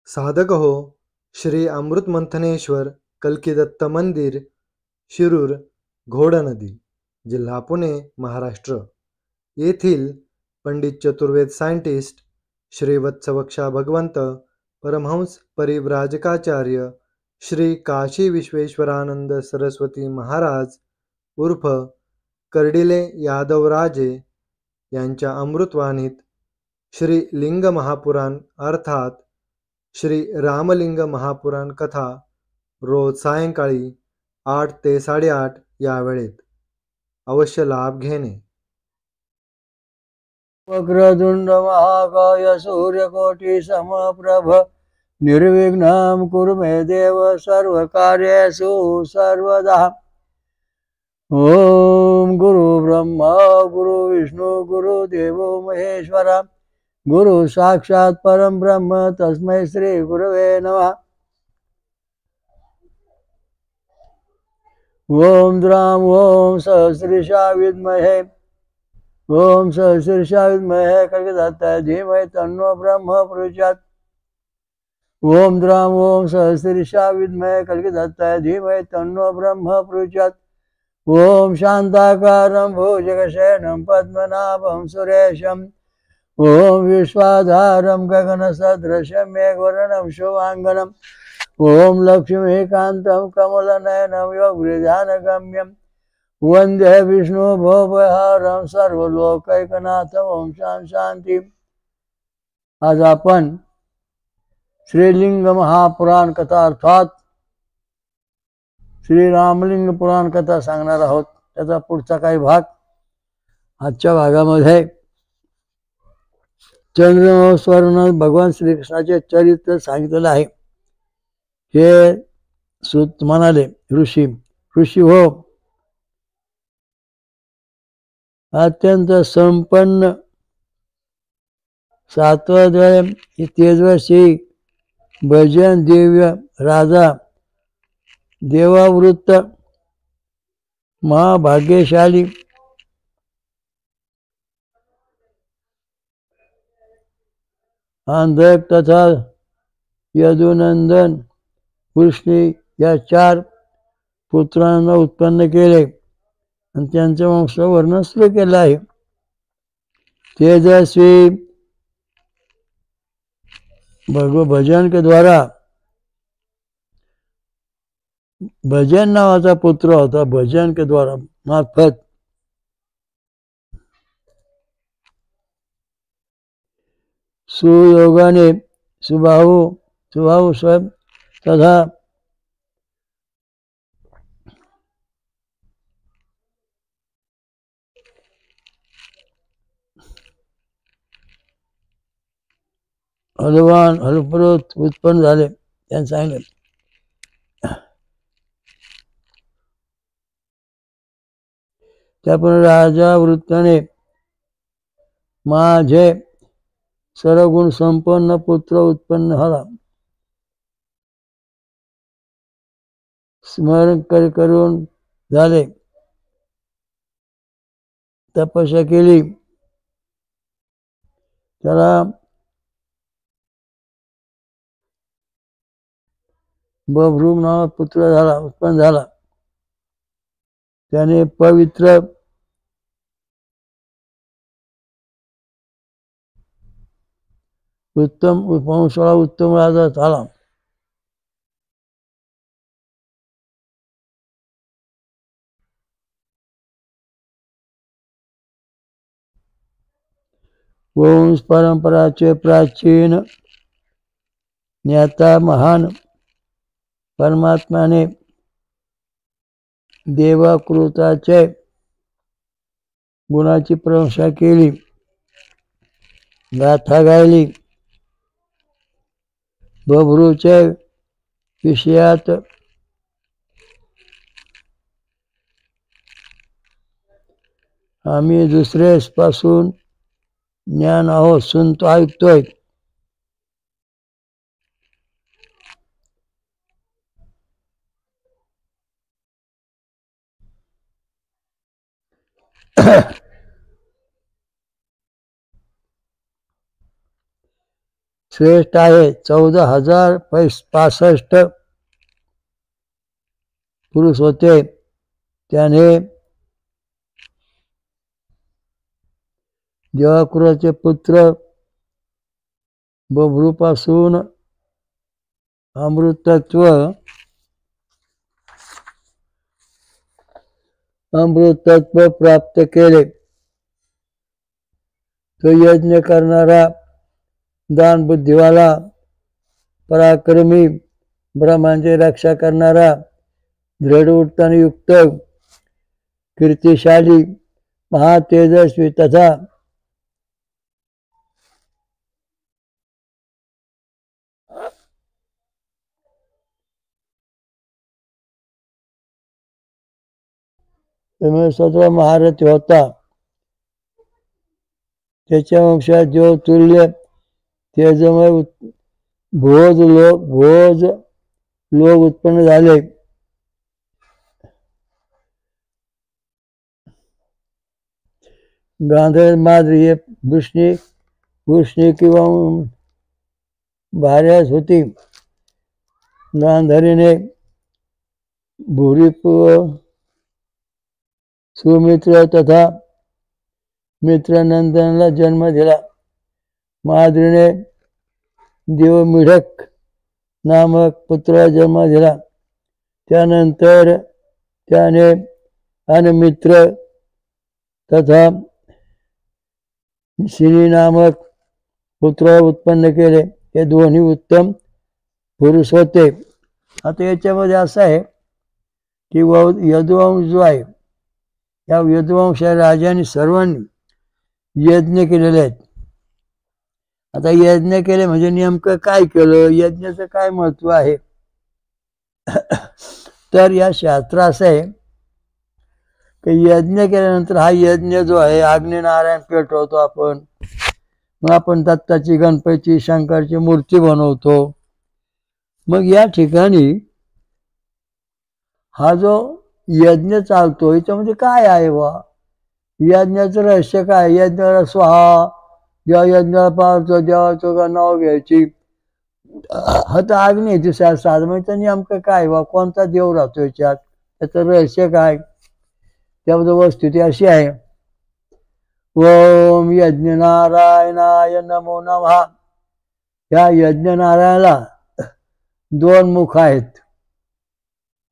साधक हो. श्री अमृत मंथनेश्वर कल्किदत्त मंदिर, शिरूर, घोडनदी, जिल्हा पुणे, महाराष्ट्र येथील पंडित चतुर्वेद सायंटिस्ट श्री वत्सवक्षा भगवंत परमहंस परिव्राजकाचार्य श्री काशी विश्वेश्वरानंद सरस्वती महाराज उर्फ कर्डिले यादवराजे यांच्या अमृतवाणीत श्री लिंग महापुराण अर्थात श्री रामलिंग महापुराण कथा रोज सायंकाळी 8 ते 8:30 या वेळेत अवश्य लाभ घेणे. वक्रतुंड महाकाय सूर्यकोटि समप्रभ निर्विघ्नं कुरु मे देव सर्वकार्येषु सर्वदा. ओम गुरु ब्रह्मा गुरु विष्णु गुरु देवो महेश्वरा गुरु साक्षात परम ब्रह्म तस्मै श्री गुरवे नमः. ओम द्राम ओम सहस्रीशा विद्महे ओम सहस्रीशा विद्महे कल्किदत्ताय धीमहि तन्नो ब्रह्म प्रचोदयात्. ओम द्राम ओम सहस्रीशा विद्महे कल्किदत्ताय धीमहि तन्नो ब्रह्म प्रचोदयात्. ओम शांताकारं भुजगशयनं पद्मनाभं सुरेशं ओम विश्वाधारं गगनसदृशं मेघवर्णं शुभांगनं ओम लक्ष्मीकान्तं कमलनयनं योगवृधानगम्यं वंदे विष्णु भवभयहरं सर्वलोकैकनाथं. ओम शांती. आज आपण श्रीलिंग महापुराण कथा अर्थात श्री रामलिंग पुराण कथा सांगणार आहोत. त्याचा पुढचा काही भाग आजच्या भागामध्ये चंद्रमहोत्सवात भगवान श्रीकृष्णाचे चरित्र सांगितलेलं आहे. हे सूत म्हणाले, ऋषी हो, अत्यंत संपन्न सात्वद्वय तेजस्वी भजन दिव्य राजा देवावृत्त महाभाग्यशाली अंधक तथा यदुनंदन कृष्णे या 4 पुत्रांना उत्पन्न केले आणि त्यांचे वंशवर्णन सुरू केलं आहे. तेजस्वी भजन के द्वारा भजन नावाचा पुत्र होता. भजन के द्वारा मार्फत सुयोगाने सुबाहु स्वयं तथा हलवान हलपुरुष उत्पन्न झाले. त्यांनी सांगितले, त्याप्रमाणे राजा वृत्ताने माझे सर्वगुण संपन्न पुत्र उत्पन्न झाला. स्मरण करून झाले, तपस्या केली, त्याला बभ्रूम नावा पुत्र झाला, उत्पन्न झाला. त्याने पवित्र उत्तम वंशाला उत्तम राजा झाला. वंश परंपराचे प्राचीन ज्ञाता महान परमात्माने देवाकृताचे गुणाची प्रशंसा केली, गाथा गायली. बभरूचे विषयात आम्ही दुसरे पासून ज्ञान आहोत, सुनतो ऐकतोय. श्रेष्ठ आहे. 14,065 पुरुष होते. त्याने देवाकुराचे पुत्र बभ्रूपासून अमृतत्व प्राप्त केले. तो यज्ञ करणारा, दान बुद्धिवाला, पराक्रमी, ब्रह्मांची रक्षा करणारा, दृढ उत्तरयुक्त, कीर्तिशाली, महातेजस्वी तथा स्वतः महारथी होता. त्याच्या वंशात ज्योतुल्य तेजमय भोज लोक उत्पन्न झाले. गांधर माद्री हे भूषणी किंवा भार्यास होती. गांधारीने भूरिप सुमित्र तथा मित्रनंदनला जन्म दिला. माद्रीने देवमिढक नामक पुत्राला जन्म दिला. त्यानंतर त्याने अनमित्र तथा शिनी नामक पुत्र उत्पन्न केले. हे दोन्ही उत्तम पुरुष होते. आता याच्यामध्ये असं आहे की यदुवंश जो आहे, या यदुवंश राजांनी सर्वांनी यज्ञ केलेले आहेत. आता यज्ञ केले म्हणजे नेमकं काय केलं, यज्ञाचं काय महत्व आहे, तर या शास्त्र असं आहे की यज्ञ केल्यानंतर हा यज्ञ जो आहे अग्निनारायण पेटवतो आपण. मग आपण दत्ताची, गणपतीची, शंकरची मूर्ती बनवतो. मग या ठिकाणी हा जो यज्ञ चालतो याच्यामध्ये काय आहे बा, यज्ञाचं रहस्य काय. यज्ञाला स्वाहा, जेव्हा यज्ञाला पाहतो देवाचं नाव घ्यायची, हा तर अग्नी आहे साधन. म्हणजे नेमकं काय बा, कोणता देव राहतो याच्यात, त्याचं रहस्य काय. त्यामध्ये वस्तुस्थिती अशी आहे. ओम यज्ञ नारायणाय नमो नमः. या यज्ञ नारायणाला 2 मुख आहेत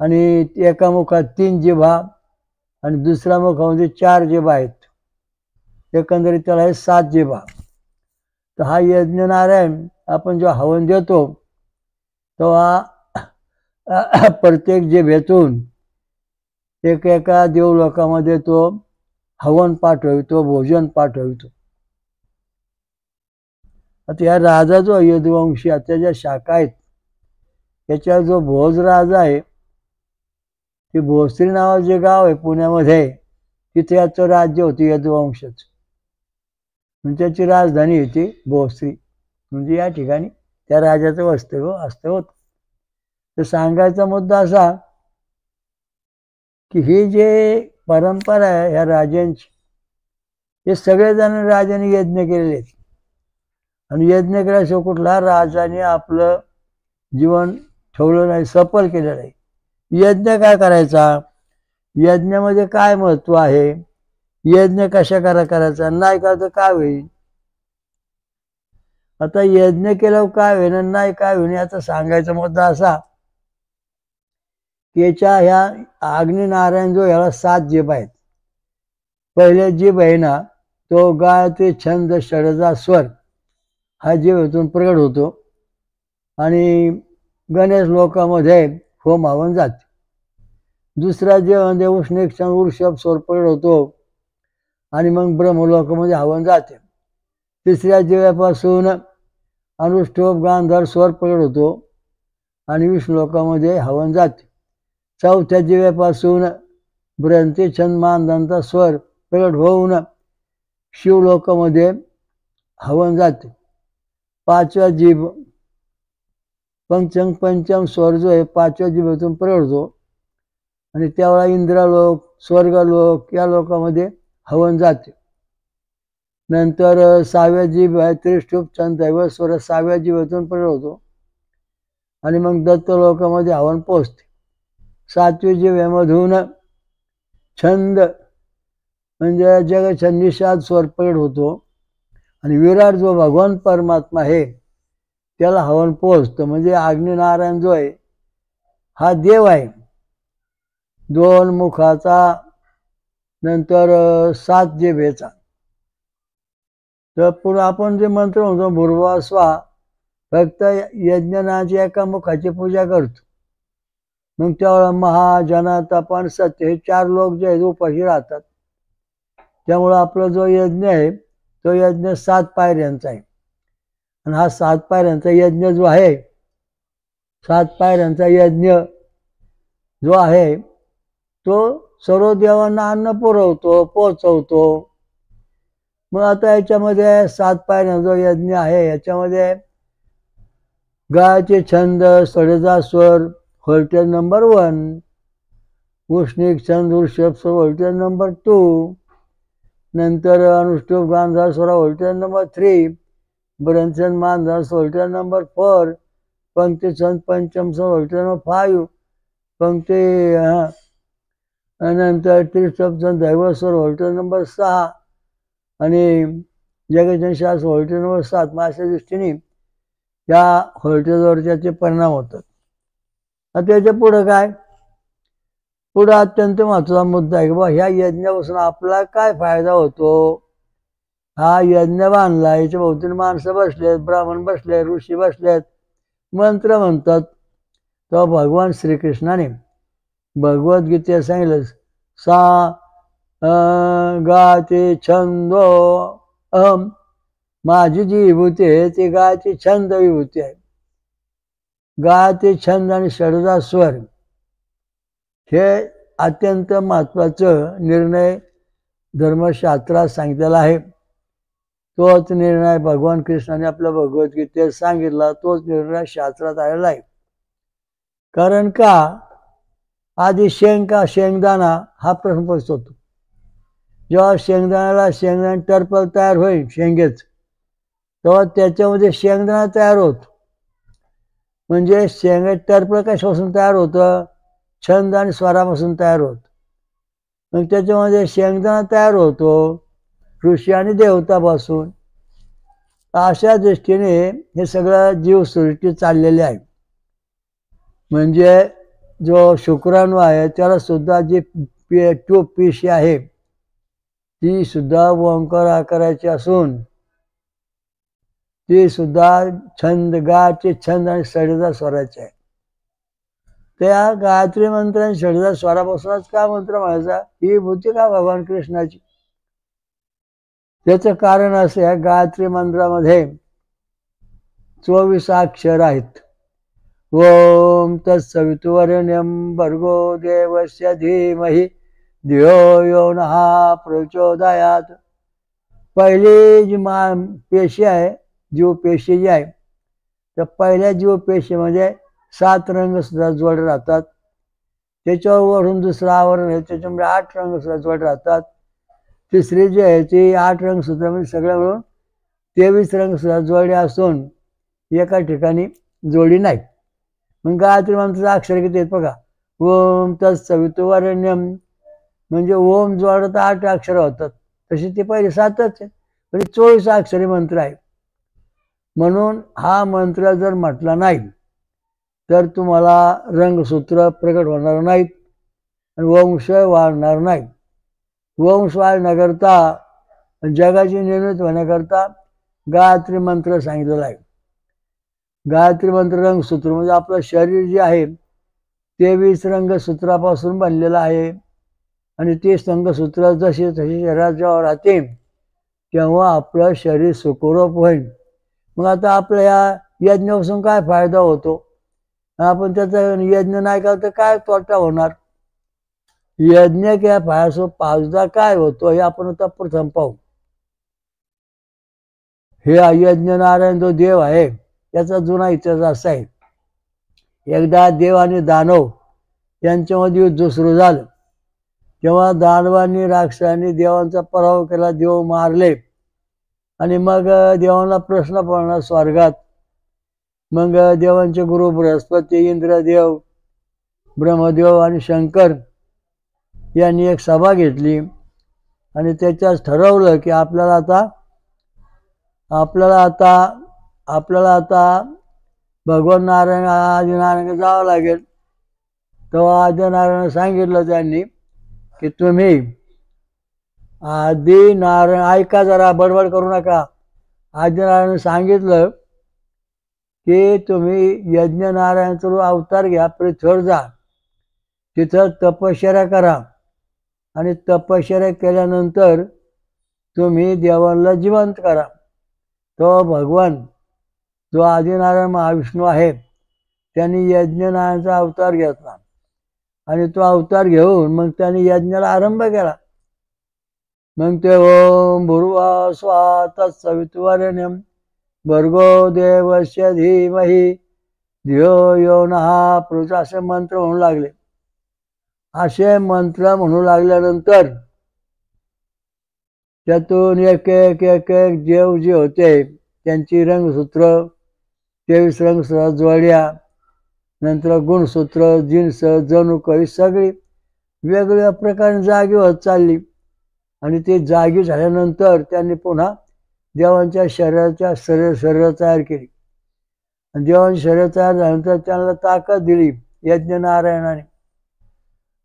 आणि एका मुखात 3 जिभा आणि दुसऱ्या मुखामध्ये 4 जिभा आहेत. एकंदरीत त्याला आहे 7 जिभा. तर हा यज्ञ नारायण आपण जेव्हा हवन देतो तेव्हा प्रत्येक जिभेतून एका देवलोकामध्ये तो हवन पाठवितो, भोजन पाठवितो. आता या राजा जो यदुवंशी त्याच्या शाखा आहेत, त्याच्या जो भोज राजा आहे, ते भोसरी नावाचे गाव आहे पुण्यामध्ये, तिथे याचं राज्य होते यदुवंशच. म्हणजे त्याची राजधानी होती भोसरी. म्हणजे या ठिकाणी त्या राजाचं वास्तव्य होतं. तर सांगायचा मुद्दा असा की ही जे परंपरा आहे ह्या राजांची, हे सगळेजण राजाने यज्ञ केलेले आहेत. आणि यज्ञ केल्याशिवाय कुठला राजाने आपलं जीवन ठेवलं नाही, सफल केलं नाही. यज्ञ काय करायचा, यज्ञामध्ये काय महत्व आहे, यज्ञ कशा करायचा, नाही करायचं काय होईल. आता यज्ञ केल्यावर काय होईल, नाही काय होईल याचा सांगायचा मुद्दा असा की याच्या ह्या अग्निनारायण जो याला 7 जीभ आहेत. पहिले जीभ आहे ना, तो गायत्री छंद षडजा स्वर हा जीभेतून प्रगट होतो आणि गणेश लोकामध्ये होम हवन जाते. दुसरा जीवामध्ये उष्णेक वृषभ स्वर प्रगट होतो आणि मग ब्रह्मलोकामध्ये हवन जाते. तिसऱ्या जीवापासून अनुष्ठोप गांधार स्वर प्रगट होतो आणि विष्णू लोकामध्ये हवन जाते. चौथ्या जीवापासून ब्रंती छंद मानदंता स्वर प्रगट होऊन शिवलोकामध्ये हवन जाते. 5व्या जीभ पंचम स्वर जो आहे 5व्या जीभेतून प्रगट होतो आणि त्यावेळेला इंद्रलोक, स्वर्गलोक या लोकांमध्ये हवन जाते. नंतर 6व्या जीभ आहे त्रिष्टुप छंद दैवत स्वर 6व्या जीवेतून पण होतो आणि मग दत्त लोकामध्ये हवन पोचते. 7वी जीवेमधून छंद म्हणजे जगछंदिशात स्वर प्रकट होतो आणि विराट जो भगवान परमात्मा आहे त्याला हवन पोचतं. म्हणजे अग्निनारायण जो आहे हा देव आहे 2 मुखाचा, नंतर 7 जिभेचा. तर पुढे आपण जे मंत्र म्हणतो भूर्भुवः स्वः, फक्त यज्ञनाची एका मुखाची पूजा करतो. मग त्यावेळेला महा, जन, तपन, सत्य हे 4 लोक जे आहेत उपाशी राहतात. त्यामुळं आपला जो यज्ञ आहे तो यज्ञ 7 पायऱ्यांचा आहे. आणि हा 7 पायऱ्यांचा यज्ञ जो आहे 7 पायऱ्यांचा यज्ञ जो आहे तो सर्व देवांना अन्न पुरवतो, पोचवतो. मग आता याच्यामध्ये 7 पायऱ्यांचा जो यज्ञ आहे याच्यामध्ये गायचे छंद, सडेचा स्वर व्होल्टेज नंबर 1, उष्णिक छंद वृषभ स्वर व्होल्टेज नंबर 2, नंतर अनुष्टुप गांधार स्वर व्होल्टेज नंबर 3, ब्रंचन मानधर व्होल्टेज नंबर 4, पंक्ती छंद पंचम स्वर व्होल्टेज नंबर 5, पंक्ती नंतर त्रिष्टुप छंद दैवत स्वर व्होल्टेज नंबर 6 आणि जगछंदिशात व्होल्टेज नंबर 7. मग अशा दृष्टीने त्या व्होल्टेजवर त्याचे परिणाम होतात. आता त्याच्या पुढं काय, पुढं अत्यंत महत्त्वाचा मुद्दा आहे की बा ह्या यज्ञापासून आपला काय फायदा होतो. हा यज्ञ बांधला, याच्या भोवतीने माणसं बसलेत, ब्राह्मण बसले, ऋषी बसलेत, मंत्र म्हणतात. तेव्हा भगवान श्रीकृष्णाने भगवद्गीतेत सांगितलं सा गाते छंदो अहम, माझी जी विभूती आहे ती गायची छंद विभूती आहे. गायचे छंद आणि षडजा स्वर हे अत्यंत महत्त्वाचं निर्णय धर्मशास्त्रात सांगितलेला आहे. तोच निर्णय भगवान कृष्णाने आपल्या भगवद्गीतेत सांगितला, तोच निर्णय शास्त्रात आलेला आहे. कारण का आधी शेंगदाणा हा प्रश्न होतो. जेव्हा शेंगदाणा टर्पल तयार होईल शेंगेच, तेव्हा त्याच्यामध्ये शेंगदाणा तयार होतो. म्हणजे शेंगे टर्पल कशापासून तयार होतं, छंद आणि स्वरापासून तयार होतं. मग त्याच्यामध्ये शेंगदाणा तयार होतो ऋषी आणि देवतापासून. अशा दृष्टीने हे सगळं जीवसृष्टी चाललेली आहे. म्हणजे जो शुक्राणू आहे त्याला सुद्धा जी पेशी आहे ती सुद्धा ओंकार आकाराची असून ती सुद्धा छंद गायचे छंद आणि षडजा स्वराचे आहे. त्या गायत्री मंत्र आणि षडजा स्वरापासूनच का मंत्र म्हणायचा, ही विभूती का भगवान कृष्णाची. त्याचं कारण असं आहे, गायत्री मंत्रामध्ये 24 अक्षर आहेत. ओम तत्सवितुर्वरेण्यं भर्गो देवस्य धीमहि धियो यो नः प्रचोदयात. पहिली जी पेशी आहे, जीवपेशी जी आहे, तर पहिल्या जीवपेशीमध्ये 7 रंग सुद्धा जोड राहतात. त्याच्यावर वरून दुसरं आवरण आहे त्याच्यामध्ये 8 रंग सुद्धा जोड राहतात. तिसरी जी आहे ती 8 रंग सूत्रामध्ये सगळं मिळून 23 रंग सुद्धा जोडले असून एका ठिकाणी जोडी नाही. मग गायत्री मंत्राचं अक्षर किती आहेत बघा. ओम तत्सवितुर्वरेण्यं म्हणजे ओम जोडत 8 अक्षर होतात, तशी ती पहिले 7च आहे, म्हणजे 24 अक्षरी मंत्र आहे. म्हणून हा मंत्र जर म्हटला नाही तर तुम्हाला रंगसूत्र प्रकट होणार नाहीत आणि वंश वाढणार नाही. वंश वाढण्याकरता जगाची निर्मिती होण्याकरता गायत्री मंत्र सांगितलेला आहे. गायत्री मंत्र रंगसूत्र म्हणजे आपलं शरीर जे आहे 23 रंगसूत्रापासून बनलेलं आहे आणि ते रंगसूत्र जशी तशी शरीरात जेव्हा राहते तेव्हा आपलं शरीर सुखरूप होईल. मग आता आपल्या या यज्ञापासून काय फायदा होतो, आपण त्याचा यज्ञ नाही केला तर काय तोटा होणार. यज्ञ किंवा फायदा फायदा काय होतो हे आपण आता प्रथम पाहू. हे यज्ञ नारायण जो देव आहे याचा जुना इतिहास असा आहे. एकदा देव आणि दानव यांच्यामध्ये युद्ध सुरू झालं तेव्हा दानवांनी राक्षसांनी देवांचा पराभव केला, देव मारले आणि मग देवांना प्रश्न पडणार स्वर्गात. मग देवांचे गुरु बृहस्पती, इंद्रदेव, ब्रह्मदेव आणि शंकर यांनी एक सभा घेतली आणि त्याच्यात ठरवलं की आपल्याला आता भगवान नारायण आदिनारायण जावं लागेल. तेव्हा आदिनारायण सांगितलं त्यांनी की तुम्ही आदिनारायण, ऐका जरा, बडबड करू नका. आदिनारायण सांगितलं की तुम्ही यज्ञनारायणचा अवतार घ्या, पृथ्वीवर जा, तिथं तपश्चर्या करा आणि तपश्चर्या केल्यानंतर तुम्ही देवांना जिवंत करा. तो भगवान जो आदिनारायण महाविष्णू आहे त्यांनी यज्ञनारायणचा अवतार घेतला आणि तो अवतार घेऊन मग त्यांनी यज्ञाला आरंभ केला. मग ते ओम भूर्भुवः स्वः तत्सवितुर्वरेण्यं भर्गो देवस्य धीमहि धियो यो नः प्रचोदयात् असे मंत्र म्हणू लागले. असे मंत्र म्हणू लागल्यानंतर त्यातून एक एक एक एक देव जे होते त्यांची रंगसूत्र 23 रंगसूत्र जोड्या, नंतर गुणसूत्र, जिन्स, जनुक ही सगळी वेगवेगळ्या प्रकारे जागी होत चालली. आणि ते जागी झाल्यानंतर त्यांनी पुन्हा देवांच्या शरीर तयार केली. आणि देवांची शरीर तयार झाल्यानंतर त्यांना ताकद दिली यज्ञनारायणाने.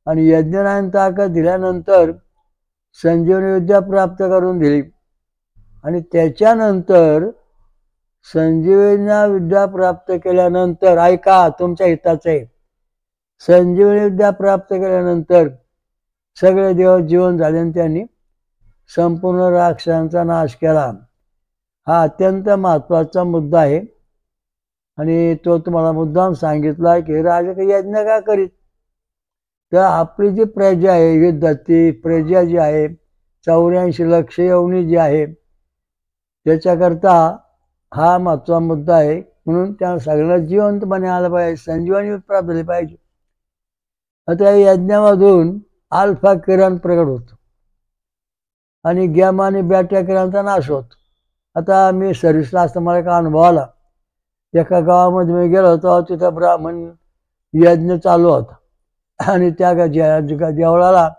आणि यज्ञनारायण ताकद दिल्यानंतर संजीवनी विद्या प्राप्त करून दिली. आणि त्याच्यानंतर संजीवनी विद्या प्राप्त केल्यानंतर, ऐका तुमच्या हिताचं आहे, संजीवनी विद्या प्राप्त केल्यानंतर सगळे देव जीवन झाले आणि त्यांनी संपूर्ण राक्षसांचा नाश केला. हा अत्यंत महत्त्वाचा मुद्दा आहे आणि तो तुम्हाला मुद्दाम सांगितला की राजा काही यज्ञ का करीत. तर आपली जी प्रजा आहे, युद्धाची प्रजा जी आहे, 84 लक्ष योनी जी आहे, त्याच्याकरता हा महत्त्वाचा मुद्दा आहे. म्हणून त्या सगळ्यांना जिवंतपणे आलं पाहिजे, संजीवनी प्राप्त झाली पाहिजे. आता या यज्ञामधून अल्फा किरण प्रगट होतो आणि गॅमा आणि बॅटा किरणांचा नाश होतो. आता मी सर्व्हिसला असताना मला एका अनुभव आला. एका गावामध्ये मी गेलो होतो, तिथं ब्राह्मण यज्ञ चालू होता आणि त्या देवळाला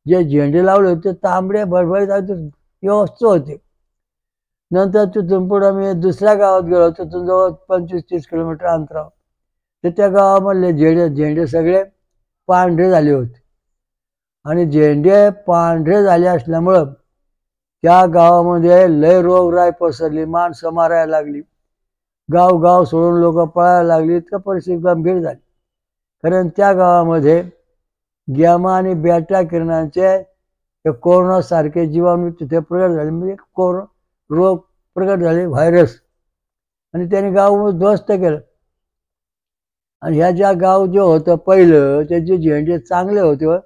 जे झेंडे लावले होते तांबडे भरभरीत व्यवस्थित होते. नंतर तिथून पुढं मी दुसऱ्या गावात गेलो, तिथून जवळ 25-30 किलोमीटर अंतरावर. तर त्या गावामधले झेंडे सगळे पांढरे झाले होते. आणि झेंडे पांढरे झाले असल्यामुळं त्या गावामध्ये लय रोगराई पसरली, माणसं मारायला लागली, गाव सोडून लोक पळायला लागली. इतकं परिस्थिती गंभीर झाली. कारण त्या गावामध्ये गॅमा आणि बॅटा किरणांचे कोरोनासारखे जीवाणू तिथे प्रगट झाले, म्हणजे रोग प्रगट झाले, व्हायरस. आणि त्याने गाव ध्वस्त केलं. आणि ह्या ज्या गाव जे होतं पहिलं, त्याचे झेंडे चांगले होते,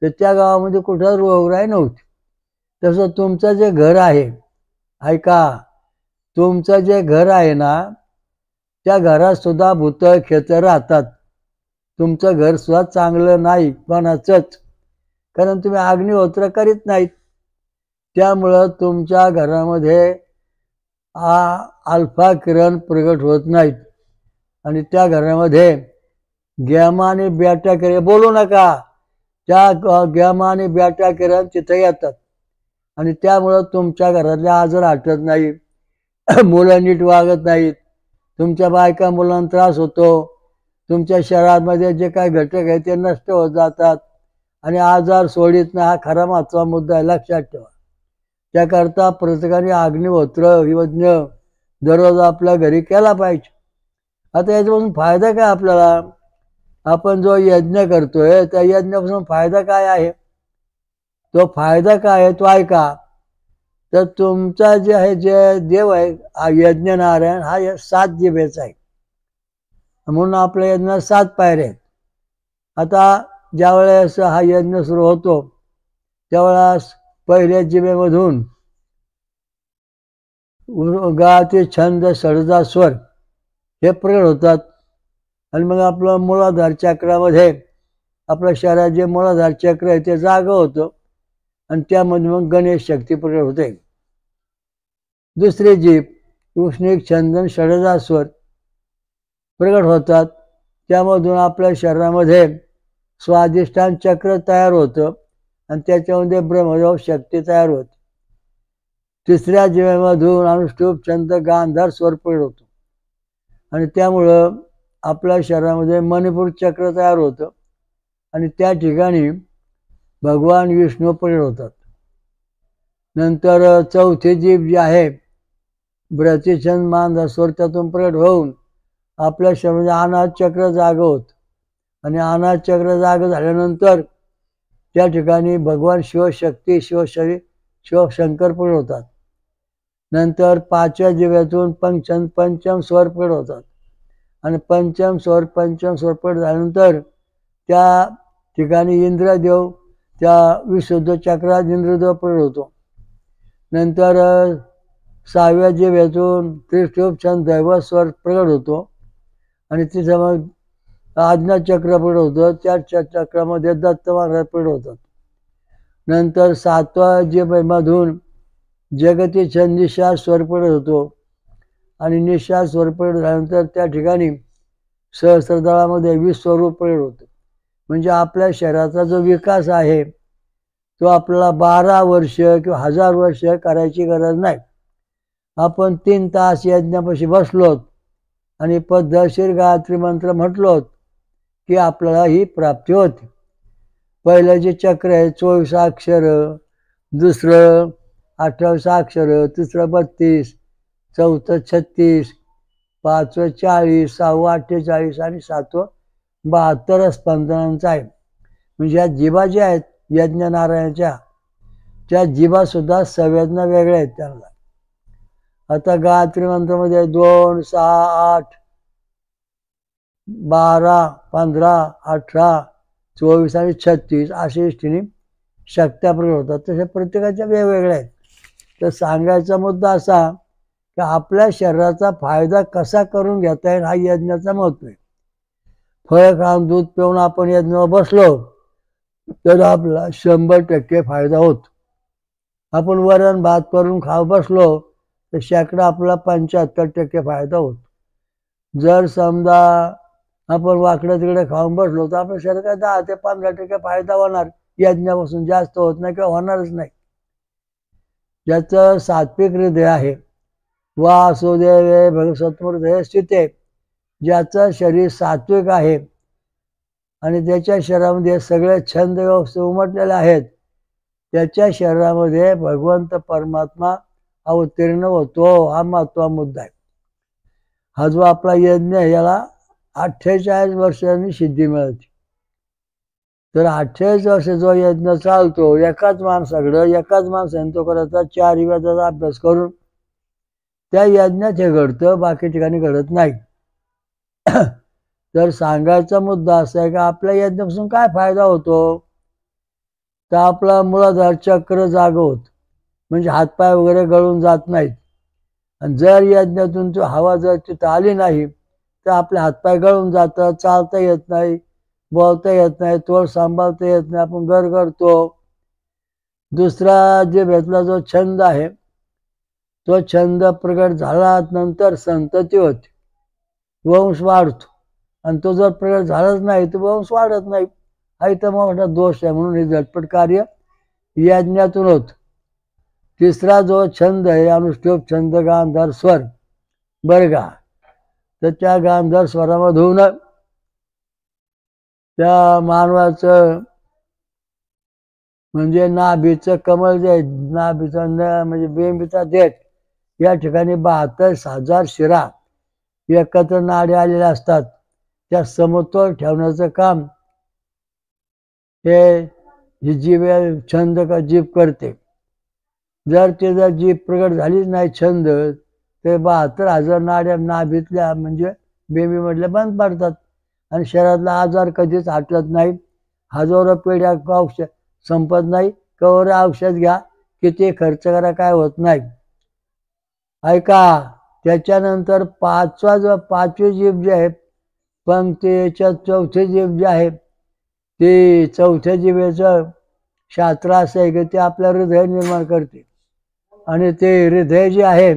तर त्या गावामध्ये कुठं रोगराई नव्हती. तसं तुमचं जे घर आहे, ऐका, तुमचं जे घर आहे ना, त्या घरात सुद्धा भूत खेच राहतात. तुमचं घर सुद्धा चांगलं नाही कोणाचंच, कारण तुम्ही अग्निहोत्र करीत नाहीत. त्यामुळं तुमच्या घरामध्ये अल्फा किरण प्रगट होत नाहीत. आणि त्या घरामध्ये गॅमा आणि बॅटा किरण, बोलू नका, त्या गॅमा आणि बॅटा किरण तिथे येतात. आणि त्यामुळं तुमच्या घरातले आजार हटत नाही, मुलं नीट वागत नाहीत, तुमच्या बायका मुलांना त्रास होतो, तुमच्या शरीरामध्ये जे काही घटक आहेत ते नष्ट होत जातात आणि आजार सोडित नाही. हा खरा महत्त्वाचा मुद्दा आहे, लक्षात ठेवा. त्याकरता प्रत्येकाने अग्निहोत्र यज्ञ दररोज आपल्या घरी केला पाहिजे. आता याच्यापासून फायदा काय आपल्याला? आपण जो यज्ञ करतोय त्या यज्ञापासून फायदा काय आहे? तो फायदा काय आहे तो ऐका. तर तुमचा जे आहे, जे देव आहे यज्ञनारायण, हा 7 जिभेचा आहे. म्हणून आपल्या यज्ञात 7 पायऱ्या आहेत. आता ज्यावेळेस हा यज्ञ सुरू होतो त्यावेळेस पहिल्या जिभेमधून गाते छंद षडजा स्वर हे प्रगट होतात. आणि मग आपलं मूलाधार चक्रामध्ये आपल्या शरीरात जे मूलाधार चक्र आहे ते जागं होतं आणि त्यामध्ये मग गणेश शक्ती प्रगट होते. दुसरे जीभ उष्णिक चंदन षडजास्वर प्रगट होतात. त्यामधून आपल्या शरीरामध्ये स्वाधिष्ठान चक्र तयार होतं आणि त्याच्यामध्ये ब्रह्मयोग शक्ती तयार होते. तिसऱ्या जीवामधून अनुष्टुप छंद गांधार स्वर प्रगट होतो आणि त्यामुळं आपल्या शरीरामध्ये मणिपूर चक्र तयार होतं आणि त्या ठिकाणी भगवान विष्णू प्रगट होतात. नंतर चौथे जीभ जे आहे ब्रतिछंद मांधार स्वर त्यातून प्रगट होऊन आपल्या शरीरामध्ये अनाहत चक्र जागं होतं आणि अनाहत चक्र जागं झाल्यानंतर त्या ठिकाणी भगवान शिवशक्ती शिवशरी शिवशंकर प्रगट होतात. नंतर पाचव्या जिव्यातून पंचम स्वर प्रगट होतात आणि पंचम स्वर प्रगट झाल्यानंतर त्या ठिकाणी इंद्रदेव त्या विशुद्ध चक्रात इंद्रदेव प्रगट होतो. नंतर सहाव्या जिव्यातून त्रिशूप छंद दैव स्वर प्रगट होतो आणि तिथं मग आज्ञाचक्र प्रगट होतं. त्या चक्रामध्ये दत्त महाराज प्रगट होतात. नंतर सातव्या जिभेमधून जगती छंद निश्वास स्वर प्रगट होतो आणि निश्वास स्वर प्रगट झाल्यानंतर त्या ठिकाणी सहस्त्रदळामध्ये विश्वरूप प्रगट होतं. म्हणजे आपल्या शरीराचा जो विकास आहे तो आपल्याला 12 वर्ष किंवा 1000 वर्ष करायची गरज नाही. आपण 3 तास यज्ञापाशी बसलोत आणि पद्धतशीर गायत्री मंत्र म्हटलोत की आपल्याला ही प्राप्ती होते. पहिलं जे चक्र आहे 24 अक्षर, दुसरं 28 अक्षर, तिसरं 32, चौथं 36, पाचवं 40, सहावं 48 आणि सातवं 72 स्पंदनांचं आहे. म्हणजे या जिभा ज्या आहेत यज्ञनारायणाच्या त्या जिभासुद्धा संवेदना वेगळ्या आहेत त्यांना. आता गायत्री मंत्रामध्ये 2, 6, 8, 12, 15, 18, 24 आणि 36 अशा दृष्टीने शक्त्या प्रगट होतात. तसे प्रत्येकाच्या वेगवेगळ्या आहेत. तर सांगायचा मुद्दा असा की आपल्या शरीराचा फायदा कसा करून घेता येईल हा यज्ञाचा महत्व आहे. फळ खाऊन दूध पिऊन आपण यज्ञावर बसलो तर आपला 100% फायदा होतो. आपण वरण भात करून खाऊ बसलो तर शेकडा आपला 75% फायदा होतो. जर समजा आपण वाकडं तिकडे खाऊन बसलो तर आपल्या शरीरात 10 ते 15% फायदा होणार. यज्ञापासून जास्त होत नाही किंवा होणारच नाही. ज्याचं सात्विक हृदय आहे वासुदेव भगसत्वहृदय स्थिते, ज्याचं शरीर सात्विक आहे आणि त्याच्या शरीरामध्ये सगळे छंद व्यवस्था उमटलेले आहेत त्याच्या शरीरामध्ये भगवंत परमात्मा अवतीर्ण होतो. हा महत्त्वाचा मुद्दा आहे. हा जो आपला यज्ञ आहे याला 48 वर्षांनी सिद्धी मिळते. तर 48 वर्ष जो यज्ञ चालतो एकाच माणसाने तो करायचा 4 वेदाचा अभ्यास करून त्या यज्ञात हे घडतं, बाकी ठिकाणी घडत नाही. तर सांगायचा मुद्दा असा आहे की आपल्या यज्ञापासून काय फायदा होतो तर आपला मूलाधार चक्र जाग होत म्हणजे हातपाय वगैरे गळून जात नाहीत. आणि जर यज्ञातून तो हवा जर तिथं आली नाही तर आपले हातपाय गळून जातात, चालता येत नाही, बोलता येत नाही, तोल सांभाळता येत नाही, आपण गरगरतो. दुसरा जे भेटला जो छंद आहे तो छंद प्रगट झाल्यानंतर संतती होते, वंश वाढतो. आणि तो जर प्रगट झालाच नाही तर वंश वाढत नाही. हा इथं मोठा दोष आहे. म्हणून हे झटपट कार्य यज्ञातून होत. तिसरा जो छंद आहे अनुष्ठुप छंद गांधार स्वर बरं का, तर त्या गांधार स्वरामधून त्या मानवाचं म्हणजे नाभीचं कमल जे आहे नाभीचं म्हणजे बेंबीचा देठ या ठिकाणी 72,000 शिरा एकत्र नाडी आलेल्या असतात. त्या समतोल ठेवण्याचं काम हे जीभ छंद का जीभ करते. जर जीभ प्रगट झालीच नाही छंद ते 72,000 नाड्या नाभीतल्या म्हणजे बेंबीमधल्या बंद पडतात आणि शरीरातला आजार कधीच हटत नाही. हजारो पिढ्या औषध संपत नाही. कवर औषध घ्या किती खर्च करा काय होत नाही. ऐका, त्याच्यानंतर पाचवी जीभ जी आहे पंक्तीच्या चौथी जीभ जी आहे ते चौथ्या जिभेचं शास्त्र असं आहे की ते आपलं हृदय निर्माण करते. आणि ते हृदय जे आहे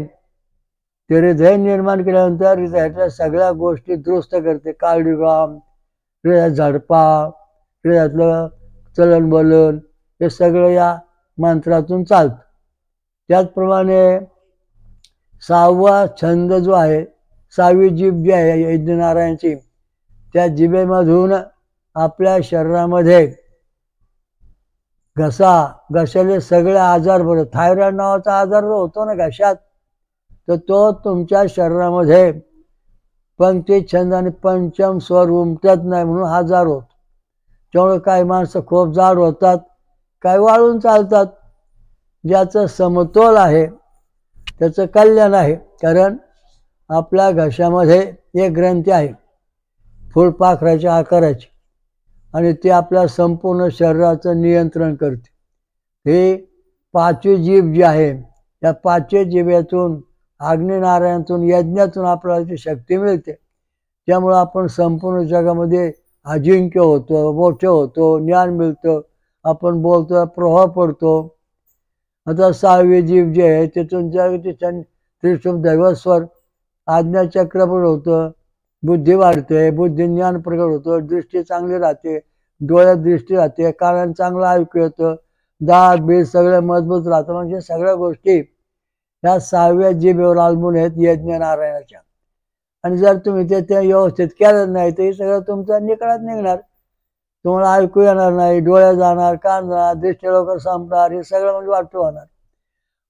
ते हृदय निर्माण केल्यानंतर हृदयातल्या सगळ्या गोष्टी दुरुस्त करते. कार्डिओग्राम, हृदयात झडपा, हृदयातलं चलनवलन हे सगळं या मंत्रातून चालतं. त्याचप्रमाणे 6वा छंद जो आहे, 6वी जीभ जी आहे यज्ञनारायणची, त्या जिभेमधून आपल्या शरीरामध्ये घशाले सगळे आजार बरं, थायरॉइड नावाचा आजार जो होतो ना घशात, तर तो तुमच्या शरीरामध्ये पंक्ती आणि पंचम स्वर उमटत नाही म्हणून आजार होतो. त्यामुळे काही माणसं खूप जाड होतात, काही वाळून चालतात. ज्याचं समतोल आहे त्याचं कल्याण आहे. कारण आपल्या घशामध्ये एक ग्रंथी आहे फुलपाखराच्या आकाराची, आणि ते आपल्या संपूर्ण शरीराचं नियंत्रण करते. हे 5वी जीभ जी आहे, त्या 5वी जिभेतून, अग्निनारायणातून, यज्ञातून आपल्याला ती शक्ती मिळते. त्यामुळं आपण संपूर्ण जगामध्ये अजिंक्य होतो, मोठे होतो, ज्ञान मिळतं, आपण बोलतो, प्रभाव पडतो. आता 6वी जीभ जी आहे तिथून त्रिशुभ दैवस्वर आज्ञाचक्र पण होतं, बुद्धी वाढते, बुद्धी ज्ञान प्रगट होतं, दृष्टी चांगली राहते, डोळ्यात दृष्टी राहते, कानात चांगलं ऐकू येतं, दात बीत सगळं मजबूत राहतं. म्हणजे सगळ्या गोष्टी ह्या 6व्या जिभेवर अवलंबून आहेत यज्ञनारायणाच्या. आणि जर तुम्ही ते व्यवस्थित केलं नाही तर हे सगळं तुमच्या निकळात निघणार, तुम्हाला ऐकू येणार नाही, डोळ्या जाणार, कान जाणार, दृष्टी लवकर संपणार, हे सगळं म्हणजे वाटतं होणार.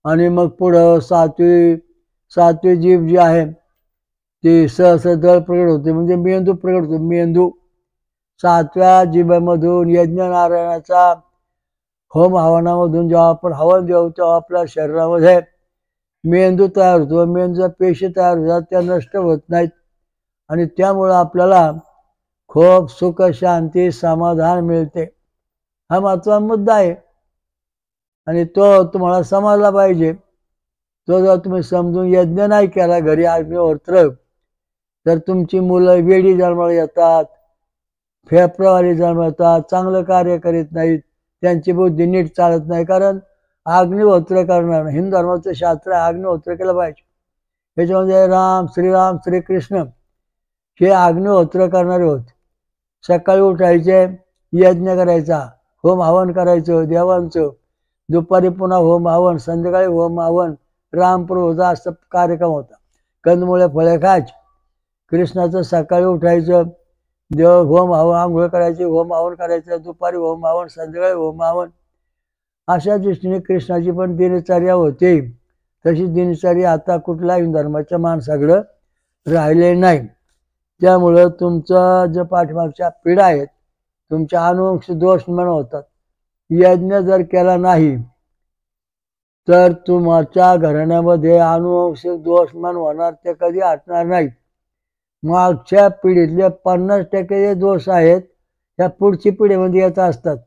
आणि मग पुढं 7वी जीभ जी आहे ती सहस्रदळ प्रगट होते, म्हणजे मेंदू प्रगट होतो. मेंदू 7व्या जिभेमधून यज्ञनारायणाचा होम हवनामधून जेव्हा आपण हवन देऊ तेव्हा आपल्या शरीरामध्ये मेंदू तयार होतो, मेंदूच्या पेशी तयार होतात, त्या नष्ट होत नाहीत. आणि त्यामुळं आपल्याला खूप सुख, शांती, समाधान मिळते. हा महत्त्वाचा मुद्दा आहे आणि तो तुम्हाला समजला पाहिजे. तो जर तुम्ही समजून यज्ञ नाही केला घरी अग्निहोत्र, तर तुमची मुलं वेडी जन्माला येतात, फेफडावाली जन्माला येतात, चांगलं कार्य करीत नाहीत, त्यांची बुद्धी नीट चालत नाही. कारण अग्निहोत्र करणार, हिंदू धर्माचं शास्त्र अग्निहोत्र केलं पाहिजे. त्याच्यामध्ये राम, श्रीराम, श्रीकृष्ण हे अग्निहोत्र करणारे होते. सकाळी उठायचे, यज्ञ करायचा, होम हवन करायचं देवांचं, दुपारी पुन्हा होम हवन, संध्याकाळी होम हवन, रामप्रभूचा असं कार्यक्रम होता. कंदमुळे फळे खायचे. कृष्णाचं सकाळी उठायचं, देव होम हवन, आंघोळ करायची, होम हवन करायचं, दुपारी होम हवन, संध्याकाळी होम हवन. अशा दृष्टीने कृष्णाची पण दिनचर्या होती. तशी दिनचर्या आता कुठल्या हिंदू धर्माच्या माणसाकडं राहिले नाही. त्यामुळं तुमचं जे पाठीमागच्या पिढ्या आहेत तुमच्या अनुवंशिक दोष निर्माण होतात. यज्ञ जर केला नाही तर तुमच्या घराण्यामध्ये अनुवंशिक दोष निर्माण होणार, ते कधी हटणार नाहीत. मागच्या पिढीतले 50% जे दोष आहेत त्या पुढची पिढीमध्ये येत असतात,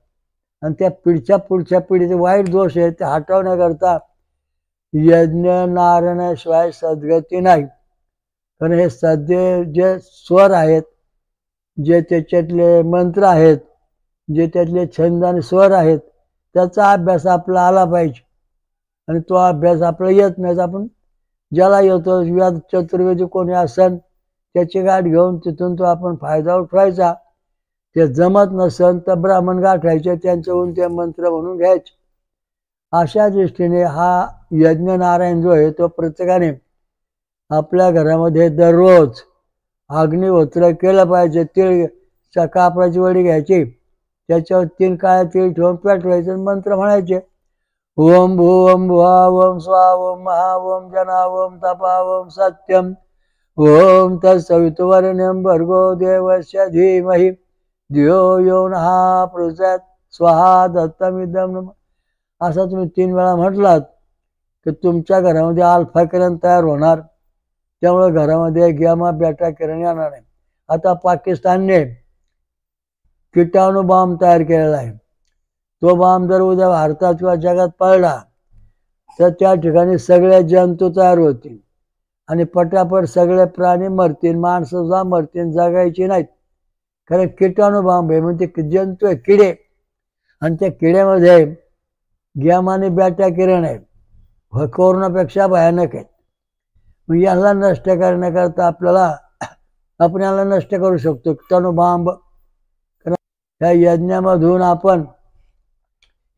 आणि त्या पुढच्या पिढीचे वाईट दोष आहेत ते हटवण्याकरता यज्ञ नारायणाशिवाय सद्गती नाही. कारण हे सध्या जे स्वर आहेत, जे त्याच्यातले मंत्र आहेत, जे त्यातले छंद आणि स्वर आहेत, त्याचा अभ्यास आपला आला पाहिजे. आणि तो अभ्यास आपला येत नाही, आपण ज्याला येतो व्याध चतुर्वेदी कोणी असन त्याची गाठ घेऊन तिथून तो आपण फायदा उठवायचा. ते जमत नसन तर ब्राह्मण गाठायचे, त्यांच्याहून ते मंत्र म्हणून घ्यायचे. अशा दृष्टीने हा यज्ञ नारायण जो आहे तो प्रत्येकाने आपल्या घरामध्ये दररोज अग्निहोत्र केलं पाहिजे. तीळ कापराची वडी घ्यायची, त्याच्यावर 3 काळ्या तीळ ठेवून पेटवायचं, मंत्र म्हणायचे. ओम भूवम भुवा ओम स्वा ओम महा ओम जना ओम तपा ओम सत्यम ओम तत्सवितुर्वरेण्यं भर्गो देवस्य धीमहि धियो यो नः प्रचोदयात् स्वाहा दत्तमिदं नमः. असा तुम्ही 3 वेळा म्हटलात की तुमच्या घरामध्ये अल्फा किरण तयार होणार. त्यामुळे घरामध्ये गॅमा बेटा किरण येणार नाही. आता पाकिस्तानने किटाणू बॉम्ब तयार केलेला आहे. तो बॉम्ब जर उद्या भारतात किंवा जगात पडला तर त्या ठिकाणी सगळे जंतू तयार होतील आणि पटापट सगळे प्राणी मरतील, माणसं सुद्धा मरतील, जगायची नाहीत. कारण किटाणू बॉम्ब आहे, म्हणजे जंतू आहे, किडे, आणि त्या किड्यामध्ये गॅमा आणि बेटा किरण आहे. कोरोनापेक्षा भयानक आहेत. मग याला नष्ट करण्याकरता आपण याला नष्ट करू शकतो. तणुबांब या यज्ञामधून आपण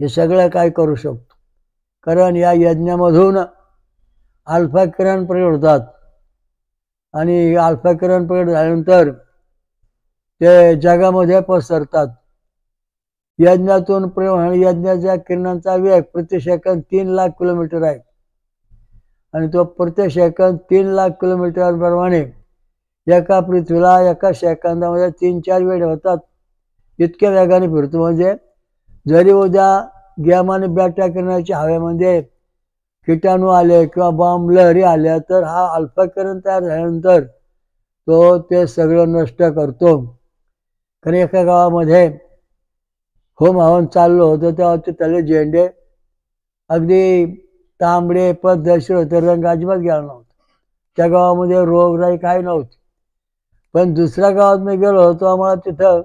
हे सगळं काय करू शकतो. कारण या यज्ञामधून अल्फा किरण प्रयोग होतात आणि अल्फा किरण प्रयोग झाल्यानंतर ते जगामध्ये पसरतात. यज्ञातून प्रयोग होणाऱ्या यज्ञाच्या किरणांचा वेग प्रति सेकंद 3 लाख किलोमीटर आहे आणि तो प्रति सेकंद 3 लाख किलोमीटर प्रमाणे एका पृथ्वीला एका सेकंदामध्ये 3-4 वेळ होतात. इतक्या वेगाने फिरतो. म्हणजे जरी उद्या गॅमाने बॅटा किरणाच्या हवेमध्ये किटाणू आले किंवा बॉम्ब लहरी आल्या तर हा अल्फा किरण तयार झाल्यानंतर तो ते सगळं नष्ट करतो. कारण एका गावामध्ये होम हवन चाललं होतं तेव्हा तिथले झेंडे अगदी तांबडे पद्धतशीर होते, रंग अजिबात गेला नव्हता. त्या गावामध्ये रोगराई काही नव्हती. पण दुसऱ्या गावात मी गेलो होतो, आम्हाला तिथं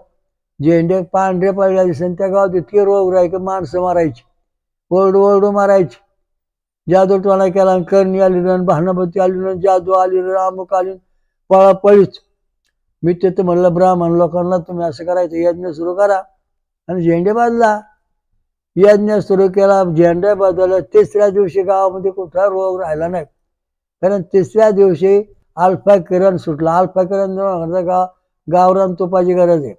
झेंडे पांढरे पडल्या दिसले. त्या गावात इतकी रोगराई की माणसं मारायची, ओरडू मारायची. जादू टोणा केला, करणी आली ना, भानापती आली ना, जादू आली ना, अमुक आली, पळापळीच. मी तिथं म्हणलं ब्राह्मण लोकांना तुम्ही असं करायचं, यज्ञ सुरू करा. आणि झेंडे बदला. यज्ञ सुरू केला, झेंडे बदलले. तिसऱ्या दिवशी गावामध्ये कुठला रोग राहिला नाही. कारण तिसऱ्या दिवशी अल्फा किरण सुटला. अल्फा किरण गावरान तुपाची गरज आहे.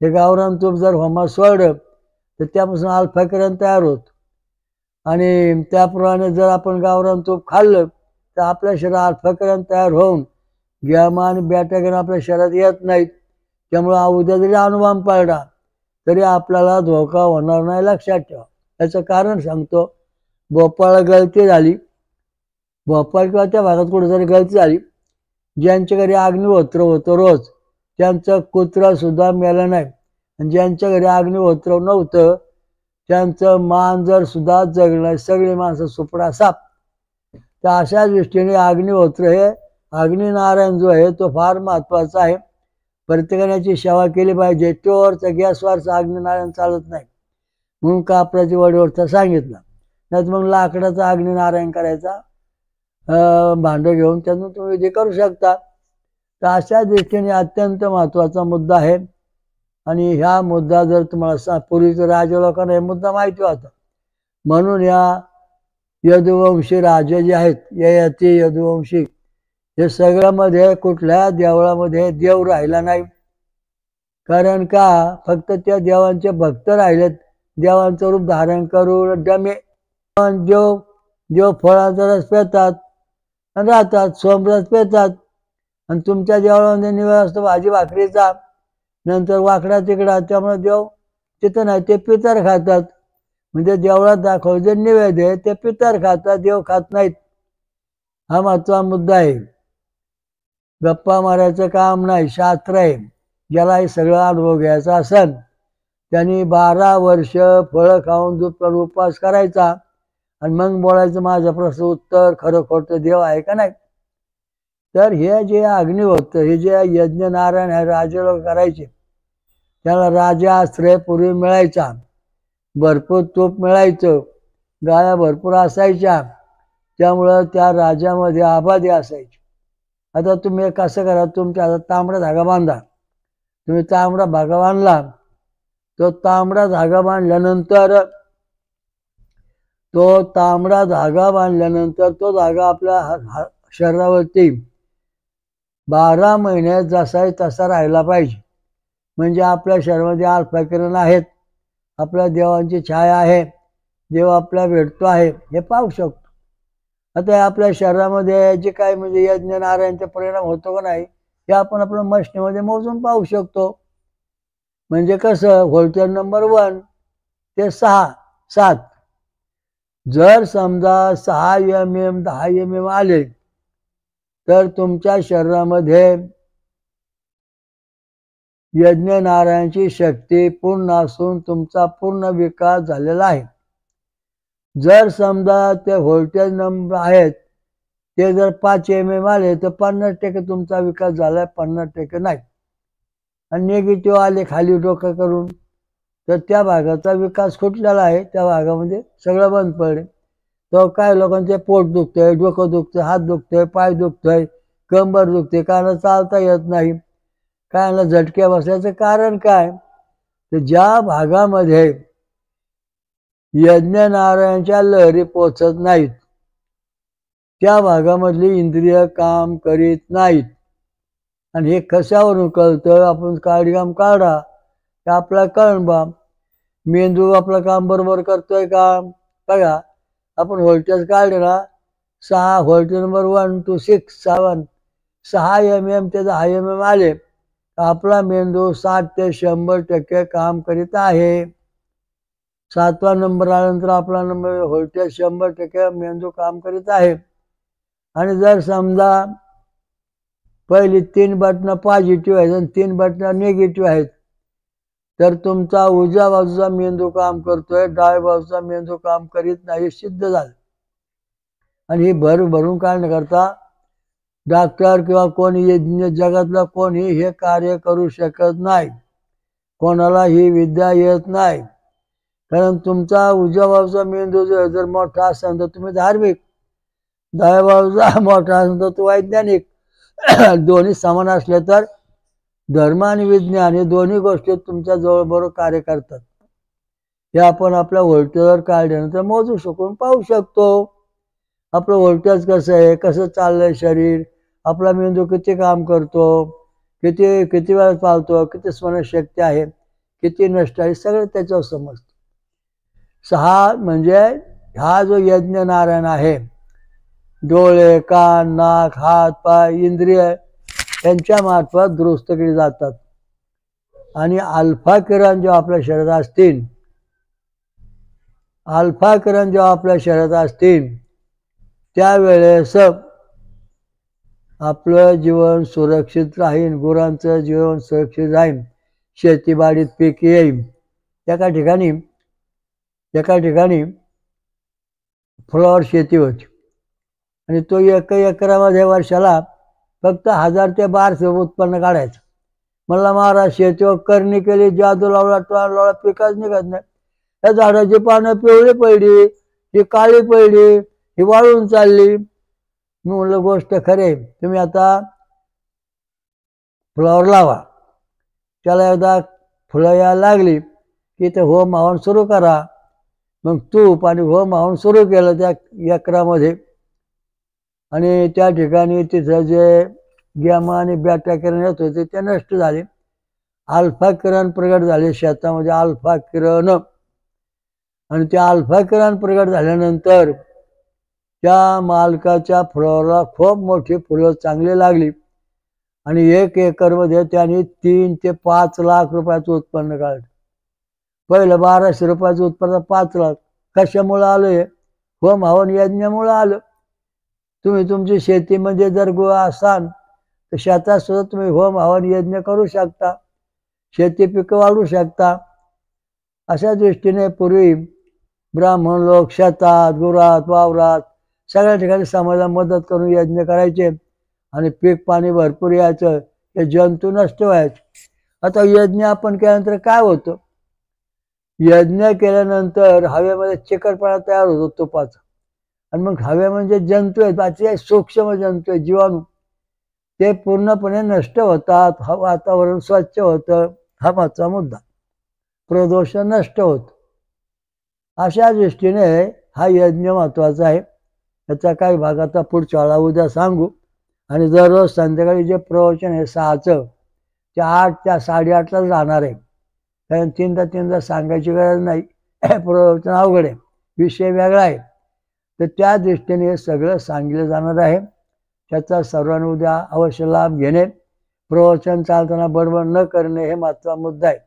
हे गावरान तूप जर होमात सोडलं तर त्यापासून अल्फा किरण तयार होत. आणि त्याप्रमाणे जर आपण गावरान तूप खाल्लं तर आपल्या शरीरात अल्फा किरण तयार होऊन गॅमा आणि बॅटा किरण आपल्या शरीरात येत नाहीत. त्यामुळे उद्या जरी अणुबॉम्ब पडला तरी आपल्याला धोका होणार नाही, लक्षात ठेवा. याचं कारण सांगतो. भोपाळला गळती झाली, भोपाळ किंवा त्या भागात कुठेतरी गळती झाली. ज्यांच्या घरी अग्निहोत्र होतं रोज त्यांचं कुत्रा सुद्धा मेलं नाही. आणि ज्यांच्या घरी अग्निहोत्र नव्हतं त्यांचं मांजर सुद्धा जगलं नाही. सगळी माणसं सुपडा साप. तर अशा दृष्टीने अग्निहोत्र हे अग्निनारायण जो आहे तो फार महत्वाचा आहे. प्रत्येकाने याची सेवा केली पाहिजे. टोवरचा गॅसवरचा अग्निनारायण चालत नाही म्हणून कापराची वडीवरचा सांगितलं. नाही तर मग लाकडाचा अग्निनारायण करायचा, भांडं घेऊन त्यातून तुम्ही विधी करू शकता. तर अशा दृष्टीने अत्यंत महत्वाचा मुद्दा आहे. आणि ह्या मुद्दा जर तुम्हाला पूर्वीच्या राजा लोकांना हे मुद्दा माहिती होता म्हणून या यदुवंशी राजे जे आहेत, ययाती यदुवंशी, हे सगळ्यामध्ये कुठल्या देवळामध्ये देव राहिला नाही. कारण का फक्त त्या देवांचे भक्त राहिलेत. देवांचं रूप धारण करून डमे देव फळाचा रस पितात आणि राहतात, सोमरस पितात. आणि तुमच्या देवळामध्ये निवेद असतो भाजी भाकरीचा, नंतर वाकडा तिकडा. त्यामुळे देव तिथं नाही, ते पितर खातात. म्हणजे देवळात दाखवलं जे निवेद आहे ते पितर खातात, देव खात नाहीत. हा महत्वाचा मुद्दा आहे. गप्पा मारायचं काम नाही, शास्त्र आहे. ज्याला हे सगळं अनुभव घ्यायचा असेल त्यांनी 12 वर्ष फळं खाऊन दूध उपवास करायचा आणि मग बोलायचं माझं प्रश्न उत्तर, खरं खोटं देव आहे का नाही. तर हे जे अग्निहोत्र, हे जे यज्ञ नारायण हे राजे लोक करायचे, त्याला राजा आश्रय पूर्वी मिळायचा. भरपूर तूप मिळायचं, गाया भरपूर असायच्या, त्यामुळं त्या राज्यामध्ये आबादी असायची. आता तुम्ही एक कसं करा, तुमच्या हातात तांबडा धागा बांधा. तुम्ही तांबडा धागा बांधला, तो तांबडा धागा बांधल्यानंतर तो धागा आपल्या शरीरावरती 12 महिने जसा तसा राहिला पाहिजे. म्हणजे आपल्या शरीरामध्ये अल्फा किरण आहेत, आपल्या देवांची छाया आहे, देव आपल्याला भेटतो आहे हे पाहू शकतो. आता आपल्या शरीरामध्ये जे काय म्हणजे यज्ञ नारायणचा परिणाम होतो का नाही हे आपण आपल्या मशनीमध्ये मोजून पाहू शकतो. म्हणजे कसं, व्होल्टेज नंबर 1 ते 6-7, जर समजा 6 mm 10 mm आले तर तुमच्या शरीरामध्ये यज्ञ नारायणची शक्ती पूर्ण असून तुमचा पूर्ण विकास झालेला आहे. जर समजा ते व्होल्टेज नंबर आहेत ते जर 5 mm आले तर 50% तुमचा विकास झालाय, 50% नाही. आणि निगेटिव्ह आले खाली डोकं करून तर त्या भागाचा विकास खुटलेला आहे, त्या भागामध्ये सगळं बंद पडले. तो काय लोकांचे पोट दुखतंय, डोकं दुखतंय, हात दुखतोय, पाय दुखतोय, कंबर दुखते, कायला चालता येत नाही, कायला झटक्या बसायचं कारण काय? तर ज्या भागामध्ये यज्ञ नारायणच्या लहरी पोचत नाहीत त्या भागामधली इंद्रिय काम करीत नाहीत. आणि हे कशावरून कळतं? आपण काळीगाम काढा की आपला कळंबा मेंदू आपलं काम बरोबर करतोय का बघा. आपण व्होल्टेज काढले ना 6 व्होल्टेज नंबर 1 to 6 7 6 mm ते 10 mm आले, आपला मेंदू 60 ते 100% काम करीत आहे. 7वा नंबर आल्यानंतर आपला नंबर व्होल्टेज 100% मेंदू काम करीत आहे. आणि जर समजा पहिली 3 बटणं पॉझिटिव्ह आहेत आणि 3 बटणं निगेटिव्ह आहेत, तर तुमचा उजव्या बाजूचा मेंदू काम करतोय, डाव्या बाजूचा मेंदू काम करीत नाही, सिद्ध झालं. आणि ही भरून काढण्याकरता डॉक्टर किंवा कोणी जगातला कोणी हे कार्य करू शकत नाही. कोणाला ही विद्या येत नाही. कारण तुमचा उजव्या बाजूचा मेंदू जर मोठा असेल तर तुम्ही धार्मिक, डाव्या बाजूचा मोठा असेल तर तो वैज्ञानिक. दोन्ही समान असले तर धर्म आणि विज्ञान हे दोन्ही गोष्टी तुमच्या जवळ बरोबर कार्य करतात. हे आपण आपल्या व्होल्टेजवर काढल्यानंतर मोजू शकून पाहू शकतो. आपलं व्होल्टेज कसं आहे, कसं चाललंय शरीर, आपला मेंदू किती काम करतो, किती वेळ चालतो, किती स्मरणशक्ती आहे, किती नष्ट आहे, सगळं त्याच्यावर समजतं. 6 म्हणजे हा जो यज्ञ नारायण आहे, डोळे, कान, नाक, हात, पाय, इंद्रिय यांच्या मार्फत दुरुस्त केली जातात. आणि अल्फा किरण जेव्हा आपल्या शरीरात असतील, अल्फा किरण जेव्हा आपल्या शरीरात असतील त्यावेळेस आपलं जीवन सुरक्षित राहील, गुरांचं जीवन सुरक्षित राहील, शेतीबाडीत पीक येईल. एका ठिकाणी फ्लॉवर शेती होती आणि तो 1 एकरामध्ये वर्षाला फक्त 1000 ते 1200 उत्पन्न काढायचं. मला महाराज शेतीवर करणी केली, जादू लावला, टोळा लावला, पिकच निघत नाही. त्या झाडाची पानं पिवळी पडली, ही काळी पडली, ही वाळून चालली. मी म्हणलं गोष्ट खरे, तुम्ही आता फ्लॉवर लावा, त्याला एकदा फुलं यायला लागली की ते होम हवन सुरू करा. मग तूप आणि होम हवन सुरू केलं त्या एकरामध्ये आणि त्या ठिकाणी तिथं जे गॅमा आणि बॅटा किरण येत होते ते नष्ट झाले. अल्फा किरण प्रगट झाले शेतामध्ये, अल्फा किरण. आणि त्या अल्फा किरण प्रगट झाल्यानंतर त्या मालकाच्या फुलाला खूप मोठी फुलं चांगली लागली आणि 1 एकरमध्ये त्यांनी 3 ते 5 लाख रुपयाचं उत्पन्न काढलं. पहिलं 1200 रुपयाचं उत्पन्न 5 लाख कशामुळं आलं? हे होम हवन यज्ञामुळं आलं. तुम्ही तुमची शेतीमध्ये जर असाल तर शेतात सुद्धा तुम्ही होम हवन यज्ञ करू शकता, शेती पिकं वाढवू शकता. अशा दृष्टीने पूर्वी ब्राह्मण लोक शेतात, गुरात, वावरात सगळ्या ठिकाणी समाजाला मदत करून यज्ञ करायचे आणि पीक पाणी भरपूर यायचं, हे जंतू नष्ट व्हायचे. आता यज्ञ आपण केल्यानंतर काय होतं? यज्ञ केल्यानंतर हवेमध्ये चिकटपणा तयार होतो तुपाचा आणि मग हवे म्हणजे जंतू आहेत, बाकी सूक्ष्म जंतू आहेत, जीवाणू, ते पूर्णपणे नष्ट होतात. वातावरण स्वच्छ होतं, हा मागचा मुद्दा. प्रदूषण नष्ट होतं. अशा दृष्टीने हा यज्ञ महत्वाचा आहे. याचा काही भाग आता पुढच्या वेळा उद्या सांगू. आणि दररोज संध्याकाळी जे प्रवचन आहे 6चं ते 8 त्या 8:30ला राहणार आहे. कारण तीनदा सांगायची गरज नाही, प्रवचन अवघड आहे, विषय वेगळा आहे. तर त्या दृष्टीने हे सगळं सांगितलं जाणार आहे. त्याचा सर्वांनी उद्या अवश्य लाभ घेणे. प्रवचन चालताना बडबड न करणे हे महत्त्वाचा मुद्दा आहे.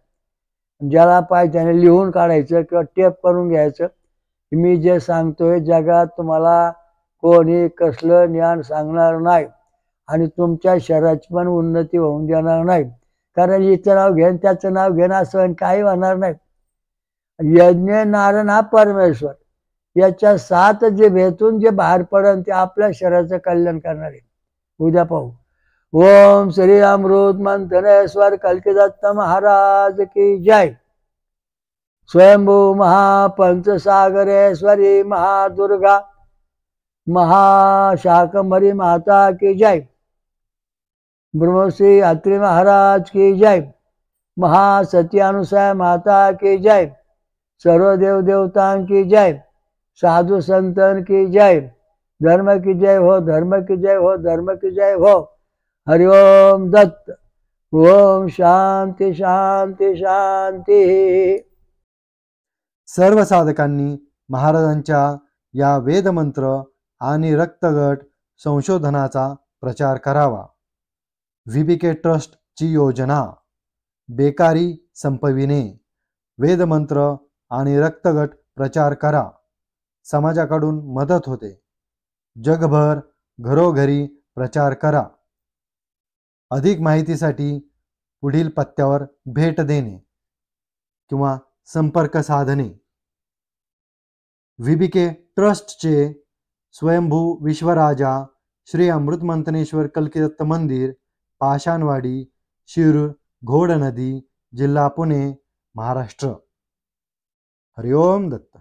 ज्याला पाहिजे त्याने लिहून काढायचं किंवा टेप करून घ्यायचं. मी जे सांगतोय जगात तुम्हाला कोणी कसलं ज्ञान सांगणार नाही आणि तुमच्या शरीराची पण उन्नती होऊन देणार नाही. कारण हिचं नाव घेणं त्याचं नाव घेणं असं काही होणार नाही. यज्ञ नारायण हा परमेश्वर, याच्या 7 जे भेटून जे बाहेर पडन ते आपल्या शरीराचं कल्याण करणार आहे. उद्या पाहू. ओम श्री अमृत मंथनेश्वर कल्किदत्त महाराज की जय. स्वयंभू महापंचसागरेश्वरी महादुर्गा महाशाकंभरी माता की जय। ब्रह्मश्री अत्रि महाराज की जय। महासत्यानुसाय माता की जय। सर्व देव देवताओं की जय। साधु संतन की जय। धर्म की जय हो, धर्म की जय हो, धर्म की जय हो। हरिओम दत्त। ओम शांती शांती शांती। सर्व साधकांनी महाराजांच्या या वेदमंत्र आणि रक्तगट संशोधनाचा प्रचार करावा. VBK ट्रस्टची योजना बेकारी संपविणे. वेदमंत्र आणि रक्तगट प्रचार करा. समाजाकडून मदत होते. जगभर घरोघरी प्रचार करा. अधिक माहितीसाठी पुढील पत्त्यावर भेट देणे किंवा संपर्क साधणे. VBK ट्रस्टचे स्वयंभू विश्वराजा श्री अमृतमंथनेश्वर कल्किदत्त मंदिर, पाषाणवाडी, शिरूर, घोडनदी, जिल्हा पुणे, महाराष्ट्र. हरिओम दत्त.